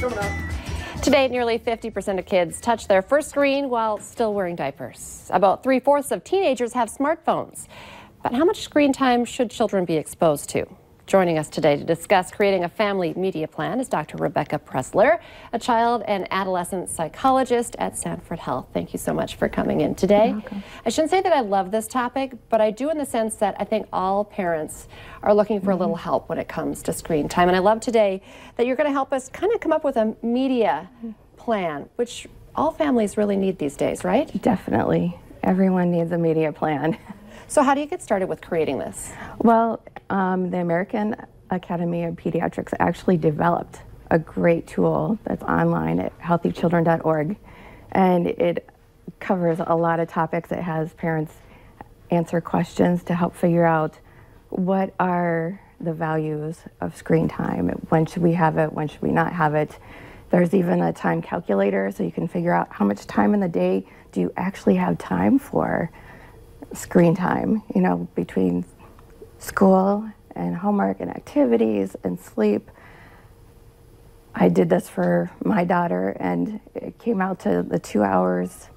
Coming up. Today, nearly 50% of kids touch their first screen while still wearing diapers. About 3/4 of teenagers have smartphones. But how much screen time should children be exposed to? Joining us today to discuss creating a family media plan is Dr. Rebecca Pressler, a child and adolescent psychologist at Sanford Health. Thank you so much for coming in today. You're welcome. I shouldn't say that I love this topic, but I do in the sense that I think all parents are looking for a little help when it comes to screen time. And I love today that you're going to help us kind of come up with a media plan, which all families really need these days, right? Definitely. Everyone needs a media plan. So how do you get started with creating this? Well, the American Academy of Pediatrics actually developed a great tool that's online at healthychildren.org, and it covers a lot of topics. It has parents answer questions to help figure out what are the values of screen time. When should we have it? When should we not have it? There's even a time calculator, so you can figure out how much time in the day do you actually have time for screen time, you know, between school and homework and activities and sleep. I did this for my daughter, and it came out to the 2 hours,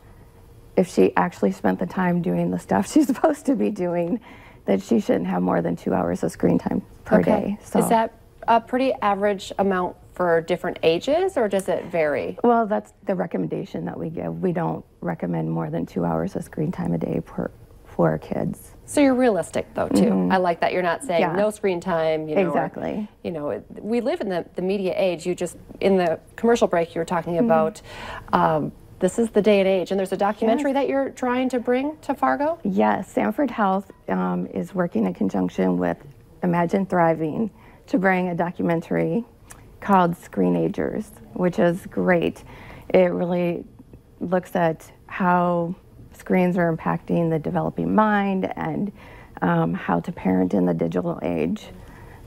if she actually spent the time doing the stuff she's supposed to be doing, that she shouldn't have more than 2 hours of screen time per day. So, is that a pretty average amount for different ages, or does it vary? well, that's the recommendation that we give. We don't recommend more than 2 hours of screen time a day for kids. So you're realistic, though, too. I like that you're not saying Yeah. no screen time. You know, Exactly. Or, you know, we live in the media age. You just, in the commercial break, you were talking about this is the day and age. And there's a documentary that you're trying to bring to Fargo? Yes, Sanford Health is working in conjunction with Imagine Thriving to bring a documentary called Screenagers, which is great. It really looks at how screens are impacting the developing mind and how to parent in the digital age.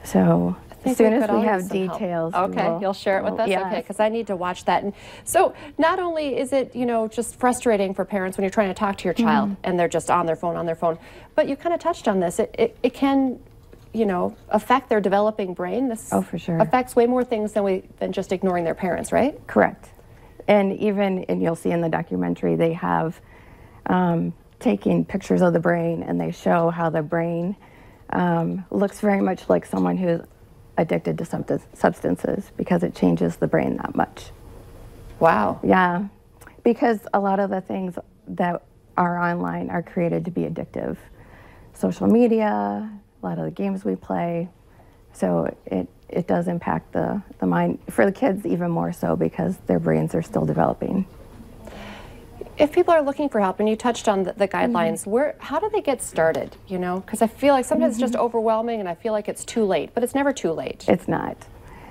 So as soon as we have details, okay, you'll share it with us. Yes. Okay, because I need to watch that. And so not only is it, you know, just frustrating for parents when you're trying to talk to your child and they're just on their phone, but you kind of touched on this. It can, you know, affect their developing brain. This for sure affects way more things than just ignoring their parents, right? Correct. And you'll see in the documentary, they have taking pictures of the brain, and they show how the brain looks very much like someone who's addicted to substances, because it changes the brain that much. Wow. Yeah, because a lot of the things that are online are created to be addictive. Social media, a lot of the games we play, so it does impact the mind, for the kids even more so, because their brains are still developing. If people are looking for help, and you touched on the guidelines, how do they get started? You know, because I feel like sometimes it's just overwhelming, and I feel like it's too late, but it's never too late. It's not.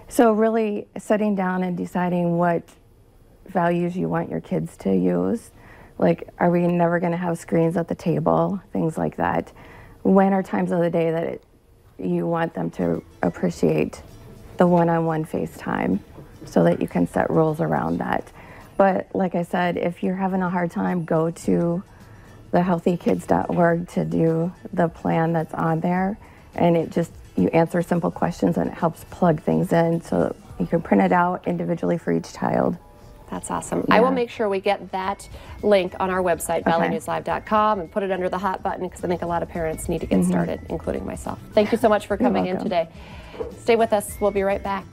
So really sitting down and deciding what values you want your kids to use. Like, are we never going to have screens at the table? Things like that. When are times of the day that you want them to appreciate the one-on-one FaceTime, so that you can set rules around that. But like I said, if you're having a hard time, go to the healthykids.org to do the plan that's on there. And you answer simple questions, and it helps plug things in, so you can print it out individually for each child. That's awesome. Yeah. I will make sure we get that link on our website, valleynewslive.com, and put it under the hot button, because I think a lot of parents need to get started, including myself. Thank you so much for coming in today. Stay with us. We'll be right back.